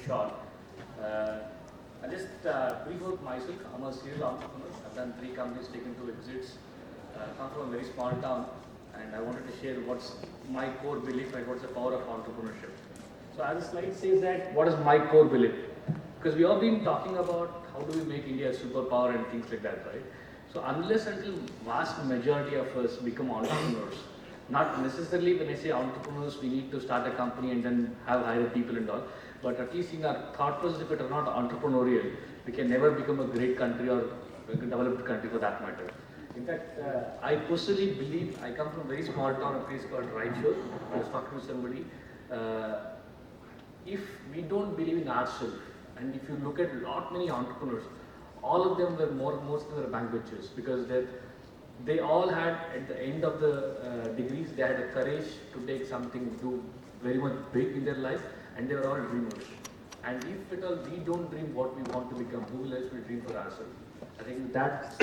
short. I'll just brief out myself. I'm a serial entrepreneur. I've done 3 companies, taken 2 exits. Come from a very small town, and I wanted to share what's my core belief and what's the power of entrepreneurship. So as the slide says that, what is my core belief? Because we all been talking about how do we make India a superpower and things like that, right? So unless until vast majority of us become entrepreneurs, not necessarily when I say entrepreneurs, we need to start a company and then have hire people and all, but at least in our thought process, if it are not entrepreneurial, we can never become a great country or a developed country for that matter. In fact, I personally believe, I come from a very small town, a place called Raichur. I was talking to somebody. If we don't believe in ourselves, and if you look at many entrepreneurs, all of them were mostly were bank benchers because they all had at the end of the degrees they had the courage to take something, do very much big in their life, and they were all dreamers. And if at all we don't dream what we want to become, who else will dream for ourselves? I think that's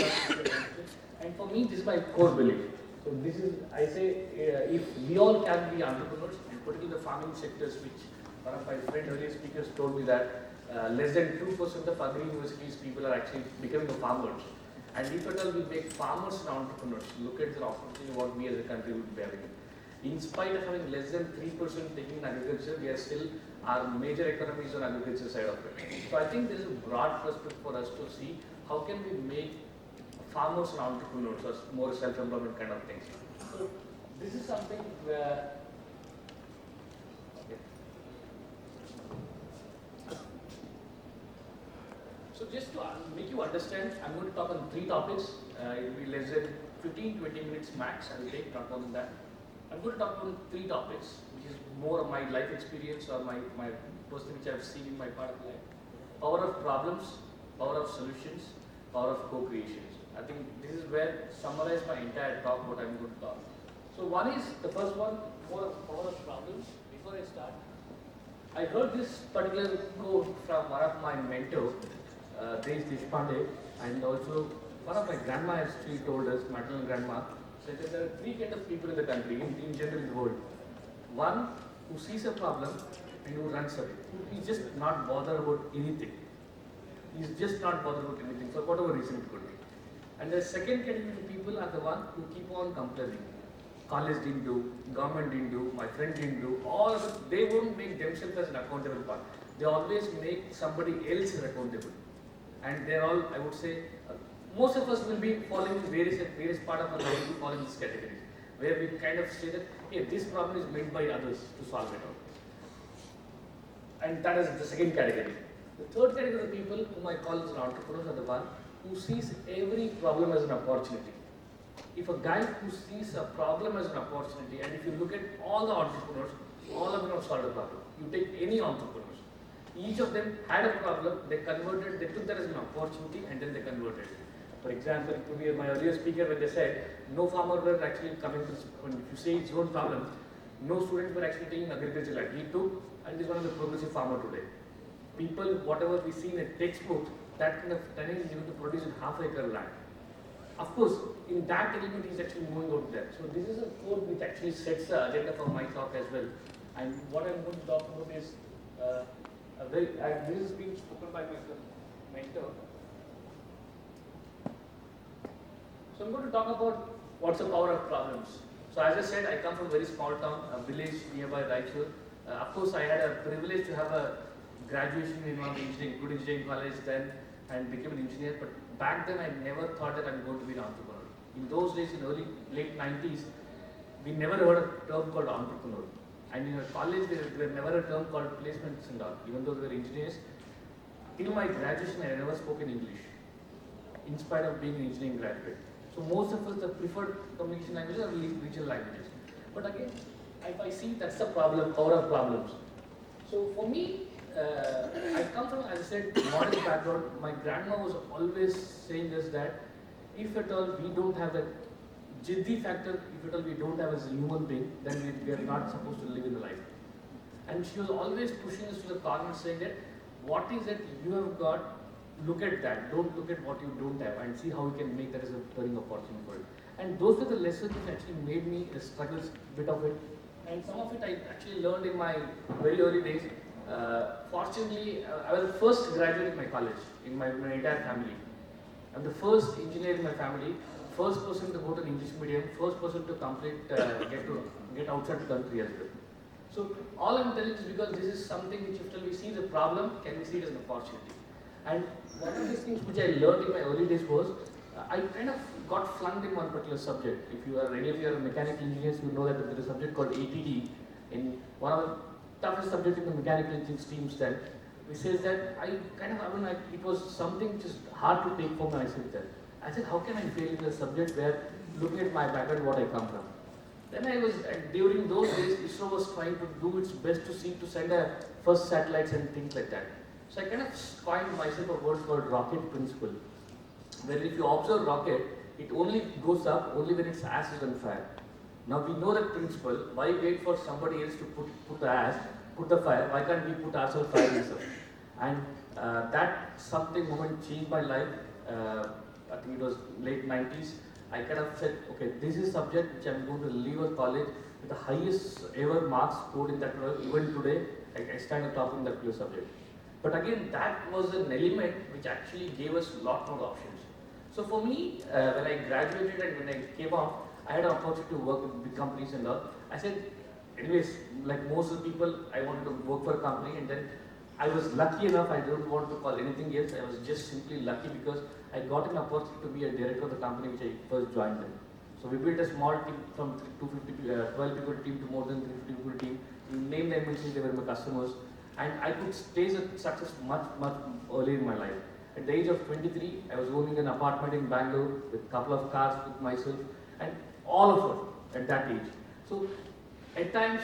and for me this is my core belief. So this is, I say, if we all can be entrepreneurs, and particularly the farming sectors, which one of my friend earlier speakers told me that less than 2% of agri universities people are actually becoming farmers. And if at all we make farmers and entrepreneurs, look at the opportunity what we as a country would be having. In spite of having less than 3% taking agriculture, we are still, our major economy is on agriculture side of it. So I think there is a broad perspective for us to see how can we make farmers and entrepreneurs or more self-employment kind of things. So this is something where so just to make you understand, I'm going to talk on 3 topics. It will be less than 15-20 minutes max. I will take, not more than that. I'm going to talk on 3 topics, which is more of my life experience or my personal which I've seen in my part of life. Power of problems, power of solutions, power of co-creations. I think this is where summarize my entire talk, what I'm going to talk. So one is, the first one, power of problems. Before I start, I heard this particular quote from one of my mentors, Desh Deshpande, and also one of my grandma actually told us, maternal grandma, said that there are 3 kind of people in the country, in general in the world. One who sees a problem and who runs away. He's just not bothered about anything. He's just not bothered about anything for whatever reason it could be. And the second category of people are the one who keep on complaining. College didn't do, government didn't do, my friend didn't do, all of it, they won't make themselves as an accountable part. They always make somebody else accountable. And they're all, I would say, most of us will be falling in various part of our life, we fall in this category, where we kind of say that, hey, this problem is made by others to solve it out. And that is the second category. The third category of people, whom I call as entrepreneurs, are the one who sees every problem as an opportunity. If a guy who sees a problem as an opportunity, and if you look at all the entrepreneurs, all of them have solved a problem. You take any entrepreneurs. Each of them had a problem, they converted, they took that as an opportunity and then they converted it. For example, it could be my earlier speaker when they said, no farmer were actually coming to, when you say it's own problem, no students were actually taking agriculture like he took, and is one of the progressive farmer today. People, whatever we see in a textbook, that kind of training is able to produce in half-acre land. Of course, in that element he's actually moving out there. So this is a quote which actually sets the agenda for my talk as well. And what I'm going to talk about is, this is being spoken by my mentor. So I'm going to talk about what's the power of problems. So as I said, I come from a very small town, a village nearby Raichur. Of course, I had a privilege to have a graduation in one of the engineering, good engineering college then, and became an engineer. But back then, I never thought that I'm going to be an entrepreneur. In those days, in late 90s, we never heard a term called entrepreneur. And in college, there was never a term called placements and all. Even though we were engineers, till my graduation, I never spoke in English, in spite of being an engineering graduate. So most of us, the preferred communication languages are regional languages. But again, if I see that's the problem, power of problems. So for me, I come from, as I said, modest background. My grandma was always saying us that if at all we don't have that jiddi factor, if at all we don't have as a human being, then we are not supposed to live in the life. And she was always pushing us to the corner saying that what is it you have got, look at that, don't look at what you don't have and see how we can make that as a turning opportunity for it. And those were the lessons which actually made me struggle a bit of it. And some of it I actually learned in my very early days. Fortunately, I was the first graduate in my college, in my entire family. I'm the first engineer in my family, first person to go to an English medium, first person to complete, get outside the country as well. So all I'm telling is because this is something which if we see the problem, can we see it as an opportunity? And one of the things which I learned in my early days was, I kind of got flunked in one particular subject. If you are any of your mechanical engineers, you know that there is a subject called ATD, in one of the toughest subjects in the mechanical engineering streams then, which says that it was something which is hard to take for myself then. I said, how can I fail in a subject where, looking at my background, what I come from? Then I was, during those days, ISRO was trying to do its best to send a first satellites and things like that. So I kind of coined myself a word called rocket principle, where if you observe rocket, it only goes up only when its ass is on fire. Now we know that principle, why wait for somebody else to put the ass, put the fire, why can't we put ourselves fire itself? And that something moment changed my life. I think it was late 90s. I kind of said, okay, this is a subject which I'm going to leave a college with the highest ever marks scored in that. Even today, I stand on top in that pure subject. But again, that was an element which actually gave us a lot more options. So for me, when I graduated and when I came out, I had an opportunity to work with big companies and all. I said, anyways, like most of the people, I wanted to work for a company, and then I was lucky enough, I don't want to call anything else, I was just simply lucky because I got an opportunity to be a director of the company which I first joined them. So we built a small team from 12 people team to more than 350 people team. We named them and they were my customers. And I could taste the success much earlier in my life. At the age of 23, I was owning an apartment in Bangalore with a couple of cars with myself and all of it at that age. So at times,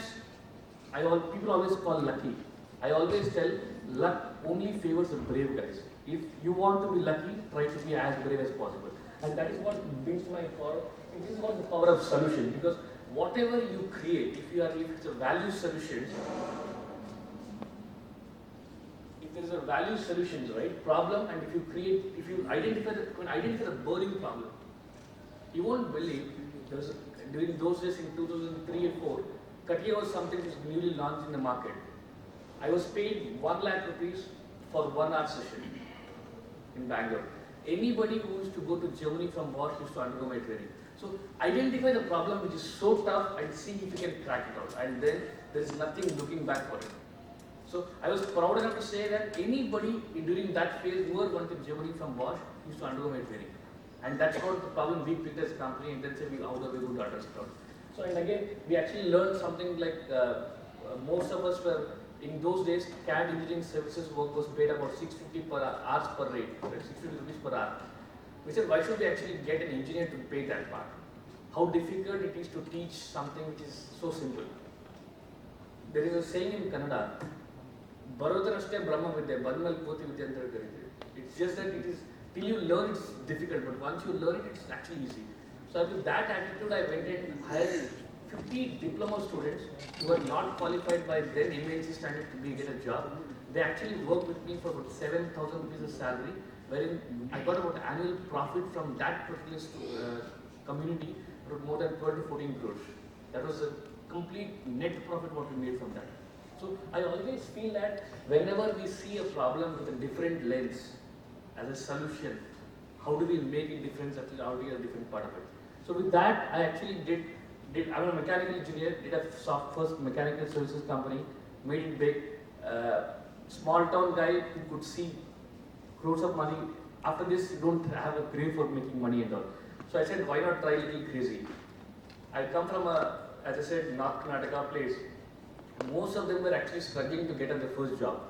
people always call lucky. I always tell, luck only favors the brave guys. If you want to be lucky, try to be as brave as possible. And that is what brings my power. It is what the power of solution. Because whatever you create, if it's a value solution, if there is a value solutions, right, problem, and if you identify the burning problem, you won't believe during those days in 2003 and 4, Katlia was something which was newly launched in the market. I was paid 1 lakh rupees for 1 hour session in Bangalore. Anybody who used to go to Germany from Bosch used to undergo my training. So identify the problem which is so tough and see if you can crack it out. And then there is nothing looking back for it. So I was proud enough to say that anybody during that phase who went to Germany from Bosch used to undergo my training. And that's what the problem we picked as a company, and then say how are we going to address it out. So and again, we actually learned something like most of us were, in those days, CAD engineering services work was paid about 650 per hours per rate, right? 650 rupees per hour. We said, why should we actually get an engineer to pay that part? How difficult it is to teach something which is so simple. There is a saying in Kannada, Barodaraste Brahma Vidya, Banmal Koti Vidya. It's just that it is, till you learn it's difficult, but once you learn it, it's actually easy. So with that attitude, I went and hired 50 diploma students who were not qualified by then MNC standard to get a job. They actually worked with me for about 7,000 rupees of salary, wherein I got about annual profit from that particular community, about more than 12 to 14 crores. That was a complete net profit what we made from that. So I always feel that whenever we see a problem with a different lens as a solution, how do we make a difference at least out here a different part of it? So with that, I actually I'm a mechanical engineer, did a first mechanical services company, made it big. Small town guy who could see crores of money. After this, you don't have a crave for making money and all. So I said, why not try a little crazy? I come from as I said, North Karnataka place. Most of them were actually struggling to get at their first job.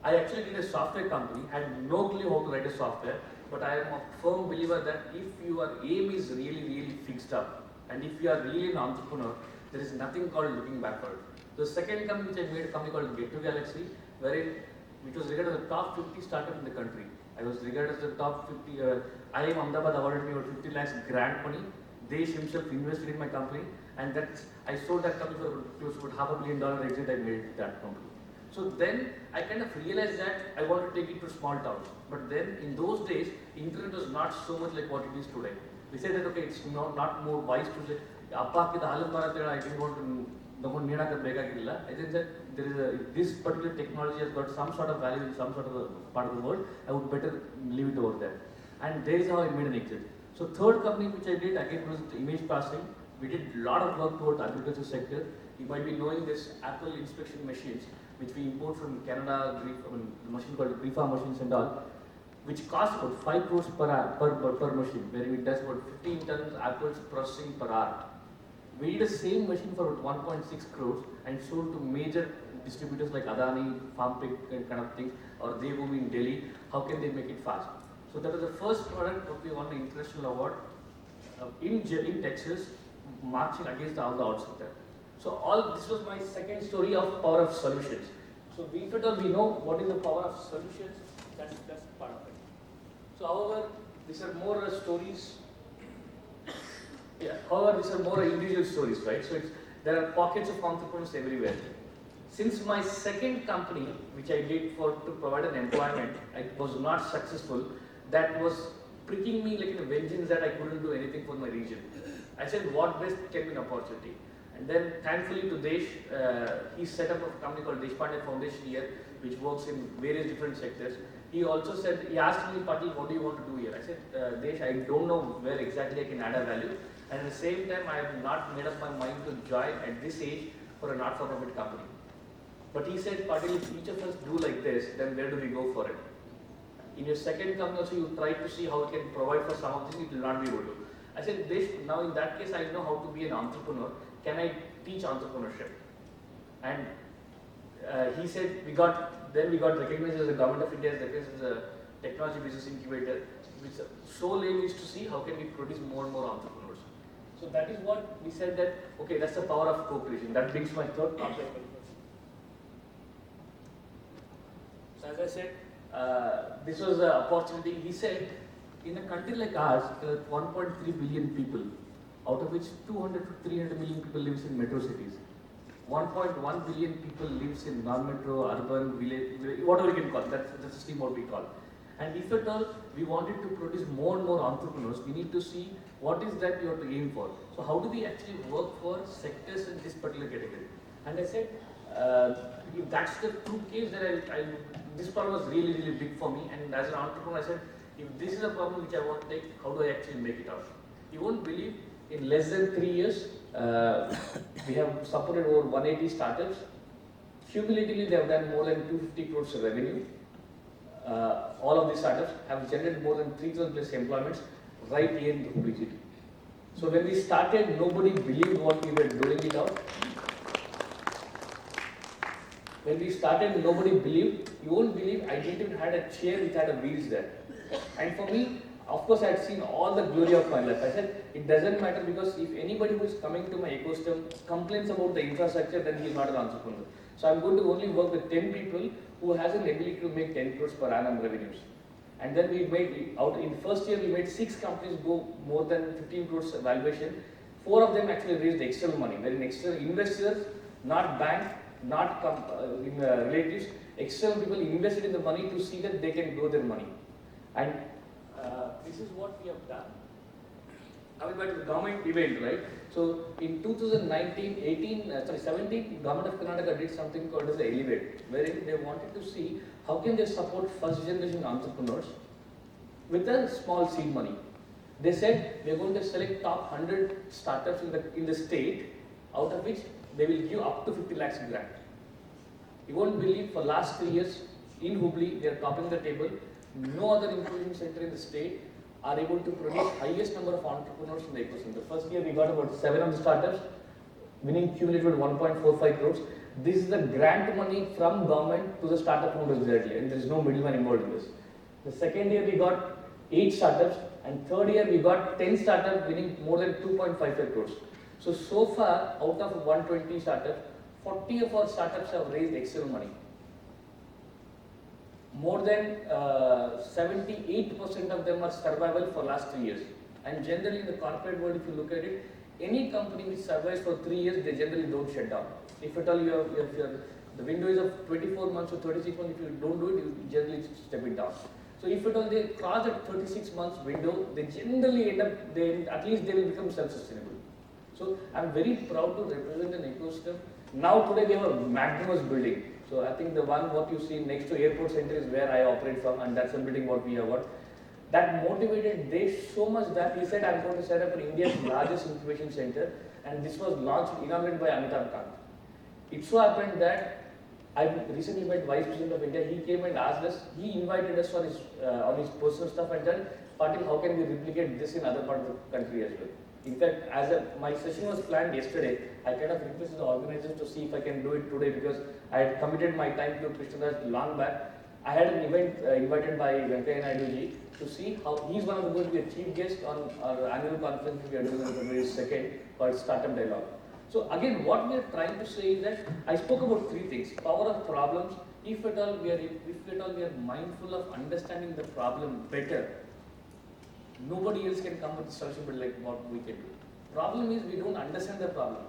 I actually did a software company, had no clue how to write a software, but I am a firm believer that if your aim is really fixed up, and if you are really an entrepreneur, there is nothing called looking backward. The second company which I made, a company called Get to Galaxy, which was regarded as the top 50 startup in the country. I was regarded as the top 50. IIM Ahmedabad awarded me about 50 lakhs grant money. Desh himself invested in my company, and I sold that company for close to about $500 million exit I made with that company. So then I kind of realized that I want to take it to small towns. But then in those days, internet was not so much like what it is today. We said that okay, it's not more wise to say, Appa ki dal marat, I didn't want to I think that there is this particular technology has got some sort of value in some sort of a part of the world. I would better leave it over there. And there is how I made an exit. So third company which I did again was image passing. We did a lot of work towards agriculture sector. You might be knowing this Apple inspection machines which we import from Canada, the machine called Grifa machines and all, which cost about 5 crores per machine, where it does about 15 tons apples processing per hour. We did the same machine for about 1.6 crores and sold to major distributors like Adani, Farmpick kind of things, or Devbhoomi in Delhi. How can they make it fast? So that was the first product that we won the international award in Texas, marching against all the odds of that. So this was my second story of power of solutions. So we know what is the power of solutions. That's part of it. So however, these are more stories. Yeah. However, these are more individual stories, right? So there are pockets of entrepreneurs everywhere. Since my second company, which I did to provide an employment, it was not successful. That was pricking me like a vengeance that I couldn't do anything for my region. I said, what best can be an opportunity? And then thankfully to Desh, he set up a company called Deshpande Foundation here, which works in various different sectors. He also said, he asked me, Patil, what do you want to do here? I said, Desh, I don't know where exactly I can add a value. And at the same time, I have not made up my mind to join at this age for a not-for-profit company. But he said, Patil, if each of us do like this, then where do we go for it? In your second company also, you try to see how you can provide for some of this, it will not be able to. I said, Desh, now in that case, I know how to be an entrepreneur. Can I teach entrepreneurship? And he said, we got recognized as the Government of India as a technology business incubator, which sole aim is to see how can we produce more and more entrepreneurs. So that is what we said that, okay, that's the power of co-creation. That brings my third topic. So as I said, this was an opportunity. He said, in a country like ours, there are 1.3 billion people, out of which 200 to 300 million people lives in metro cities. 1.1 billion people lives in non-metro, urban, village, whatever you can call it. That's the stream what we call. And if at all we wanted to produce more and more entrepreneurs, we need to see what is that we have to aim for. So how do we actually work for sectors in this particular category? And I said, if that's the true case, then this problem was really, really big for me. And as an entrepreneur, I said, if this is a problem which I want to take, how do I actually make it out? You won't believe, in less than 3 years, we have supported over 180 startups. Cumulatively, they have done more than 250 crores of revenue. All of these startups have generated more than 3,000 plus employments right here in the Hubli city. So when we started, nobody believed what we were doing it out. When we started, nobody believed. You won't believe, I didn't even had a chair which had a wheels there. And for me, of course, I had seen all the glory of my life. I said, it doesn't matter, because if anybody who is coming to my ecosystem complains about the infrastructure, then he is not an entrepreneur. So I'm going to only work with 10 people who has an ability to make 10 crores per annum revenues. And then we made, in first year, we made 6 companies go more than 15 crores valuation. 4 of them actually raised external money, wherein external investors, not bank, not relatives, external people invested in the money to see that they can grow their money. And this is what we have done. Coming back to the government event, right? So in 17, Government of Karnataka did something called as the Elevate, wherein they wanted to see how can they support first generation entrepreneurs with a small seed money. They said we are going to select top 100 startups in the state, out of which they will give up to 50 lakhs grant. You won't believe, for last 3 years in Hubli, we are topping the table. No other incubation center in the state are able to produce highest number of entrepreneurs in the ecosystem. The first year we got about 7 of the startups, winning cumulative 1.45 crores. This is the grant money from government to the startup founders directly, and there is no middleman involved in this. The second year we got 8 startups, and third year we got 10 startups winning more than 2.55 crores. So far, out of 120 startups, 40 of our startups have raised external money. More than 78% of them are survival for last 3 years. And generally in the corporate world, if you look at it, any company which survives for 3 years, they generally don't shut down. If at all the window is of 24 months or 36 months, if you don't do it, you generally step it down. So if at all they cross that 36 months window, they generally at least they will become self-sustainable. So I'm very proud to represent an ecosystem. Now today we have a Magnus building. So I think the one what you see next to Airport Center is where I operate from, and that's the building what we have got. That motivated Desh so much that he said, I'm going to set up India's largest incubation center, and this was launched, inaugurated by Amitabh Kant. It so happened that I recently met Vice President of India. He came and asked us, he invited us on his personal stuff and said, Patil, how can we replicate this in other parts of the country as well? In fact, my session was planned yesterday, I kind of requested the organizers to see if I can do it today because I had committed my time to Krishnadas long back. I had an event invited by Venkaiah Naidu ji to see how he's one of the going to be a chief guest on our annual conference we are doing on February 2nd called Startup Dialogue. So again, what we are trying to say is that I spoke about three things: power of problems. If at all we are mindful of understanding the problem better, nobody else can come with a solution but like what we can do. Problem is we don't understand the problem.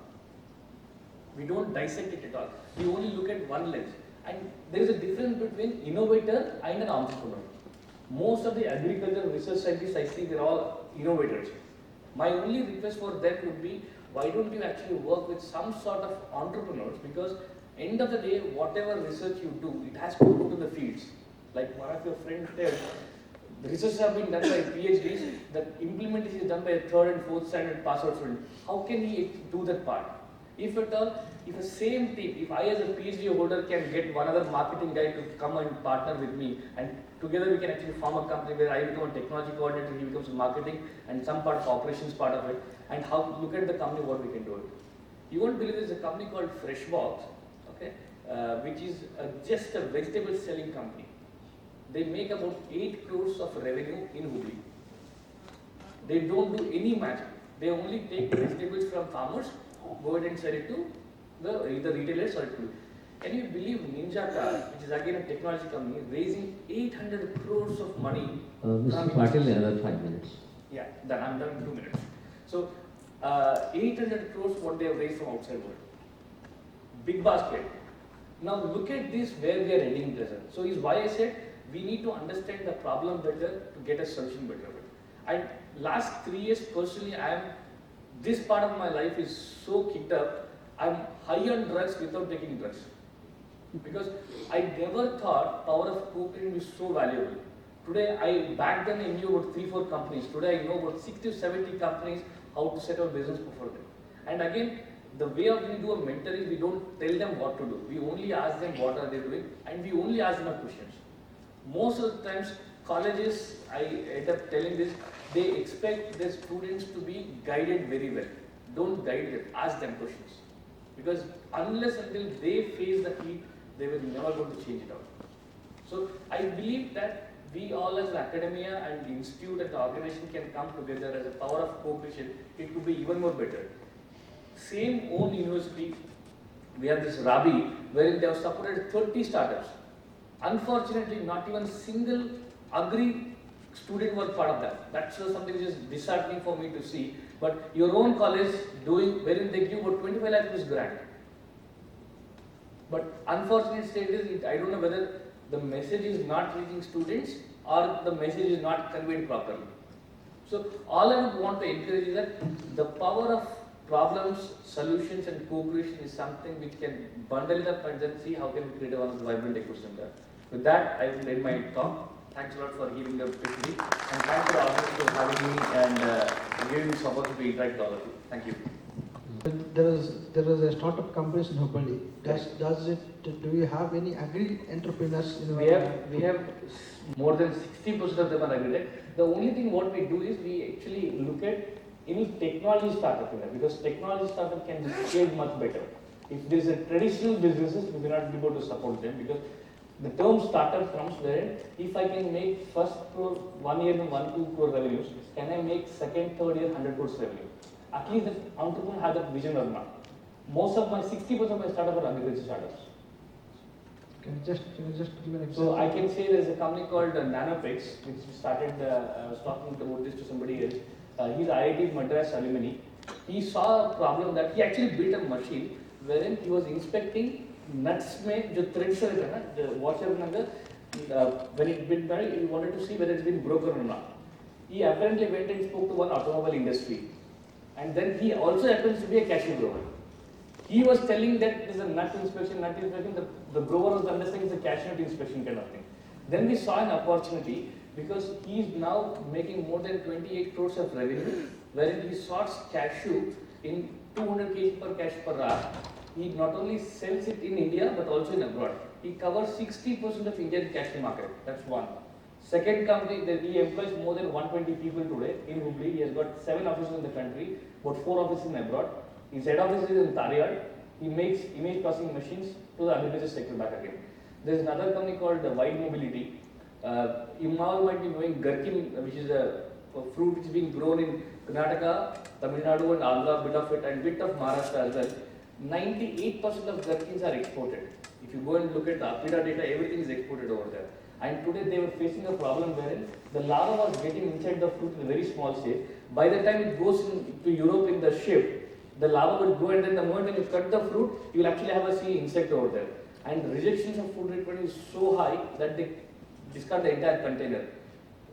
We don't dissect it at all. We only look at one lens. And there is a difference between innovator and an entrepreneur. Most of the agricultural research scientists I see, they're all innovators. My only request for them would be, why don't you actually work with some sort of entrepreneurs, because end of the day, whatever research you do, it has to go to the fields. Like one of your friends said, the research have been done by PhDs, the implementation is done by a third and fourth standard pass out student. How can he do that part? If at all, if the same team, if I as a PhD holder can get one other marketing guy to come and partner with me, and together we can actually form a company where I become a technology coordinator, he becomes marketing, and some part of operations part of it, and how look at the company, what we can do it. You won't believe there's a company called Freshbox, okay, which is just a vegetable selling company. They make about 8 crores of revenue in Hubli. They don't do any magic. They only take vegetables from farmers, go ahead and sell it to either retailers or to. Can you believe Ninja Car, which is again a technology company, raising 800 crores of money? Mr. Patil, another 5 minutes. Yeah, then I'm done in 2 minutes. So, 800 crores what they have raised from outside world. Big basket. Now look at this where we are heading present. So is why I said we need to understand the problem better to get a solution better. And last 3 years personally, this part of my life is so kicked up. I'm high on drugs without taking drugs. Because I never thought power of co-creation is so valuable. Today, back then I knew about 3-4 companies. Today I know about 60-70 companies how to set up business before them. And again, the way of we do a mentor is we don't tell them what to do. We only ask them what are they doing, and we only ask them questions. Most of the times, colleges, I end up telling this, they expect their students to be guided very well. Don't guide them, ask them questions. Because unless until they face the heat, they will never going to change it out. So I believe that we all as an academia and the institute and the organization can come together as a power of cooperation. It could be even more better. Same own university, we have this Rabi, wherein they have supported 30 startups. Unfortunately, not even single agri student was part of that. That's something which is disheartening for me to see. But your own college doing, wherein they give about 25 lakh rupees grant. But unfortunate state is, I don't know whether the message is not reaching students or the message is not conveyed properly. So all I would want to encourage is that the power of problems, solutions and co-creation is something which can bundle it up and then see how can we create one of the vibrant ecosystem there. With that, I will end my talk. Thanks a lot for giving the opportunity, and thanks to the audience for having me and giving me support to interact with all of you. Thank you. There is a startup companies in Hubballi. Do you have any agri entrepreneurs in We have more than 60% of them are agri. The only thing what we do is we actually look at any technology startup in that, because technology startup can be scaled much better. If there is a traditional businesses, we may not be able to support them, because the term startup comes where if I can make first crore 1 year 1-2 crore revenues, can I make second, third year 100 crores revenue? At least the entrepreneur has that vision or not. Most of my 60% of my startups are agriculture startups. Can you just give an example? So I can say there is a company called Nanopix, which started. I was talking about this to somebody else. He's IIT Madras alumni. He saw a problem that he actually built a machine wherein he was inspecting nuts में जो threads रहते हैं ना, the washer में अंदर when it been done, he wanted to see whether it's been broken or not. He apparently went and spoke to one automobile industry. And then he also happens to be a cashew grower. He was telling that there's a nut inspection, the grower was understanding it's a cashew nut inspection kind of thing. Then we saw an opportunity because he is now making more than 28 crores of revenue, wherein he sorts cashew in 200 kg per cashew per hour. He not only sells it in India but also in abroad. He covers 60% of Indian cashew market. That's one. Second company that he employs more than 120 people today in Hubli. He has got 7 offices in the country, about 4 offices in abroad. His head office is in Tariad. He makes image processing machines to the agriculture sector back again. There is another company called Wide Mobility. You might be knowing gherkin, which is a fruit which is being grown in Karnataka, Tamil Nadu and Andhra, bit of it and bit of Maharashtra as well. 98% of gherkins are exported. If you go and look at the Apida data, everything is exported over there. And today they were facing a problem wherein the larva was getting inside the fruit in a very small shape. By the time it goes to Europe in the ship, the larva will grow, and then the moment when you cut the fruit, you will actually have a sea insect over there. And the rejections of food treatment is so high that they discard the entire container.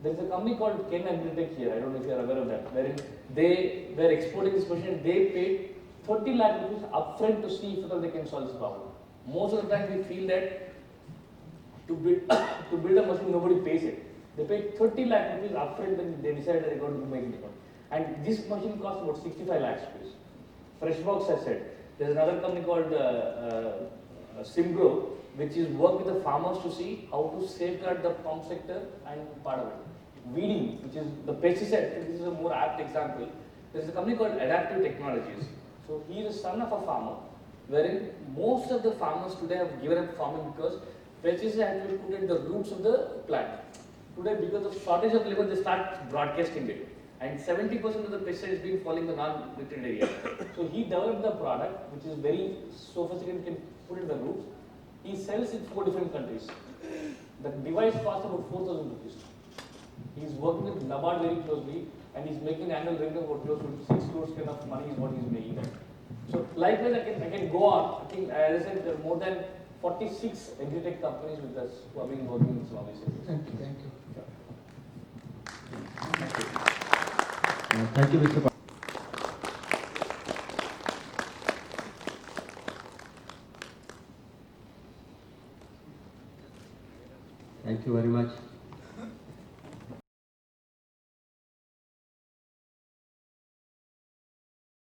There is a company called Ken Agritech here, I don't know if you are aware of that, wherein they were exporting this machine. They paid 30 lakh rupees upfront to see if they can solve this problem. Most of the time we feel that to build a machine, nobody pays it. They paid 30 lakh rupees upfront when they decided they're going to make it. And this machine costs about 65 lakhs rupees. Freshbox has said. There's another company called Simgro, which is work with the farmers to see how to safeguard the pump sector and part of it. Weeding, which is the pesticide, this is a more apt example. There's a company called Adaptive Technologies. So he is a son of a farmer, wherein most of the farmers today have given up farming because pesticides have to be put in the roots of the plant. Today, because of shortage of labor, they start broadcasting it. And 70% of the pesticide is being falling in the non-nutrient area. So he developed the product, which is very sophisticated, can put it in the roots. He sells it in 4 different countries. The device costs about 4,000 rupees. He's working with NABARD very closely, and he's making annual revenue of close to 6 crores kind of money is what he's making. So likewise, I can go on. I think, as I said, there are more than 46 agri-tech companies with us who have been working in some of these areas. Thank you, thank you. Thank you, Mr. Thank you very much.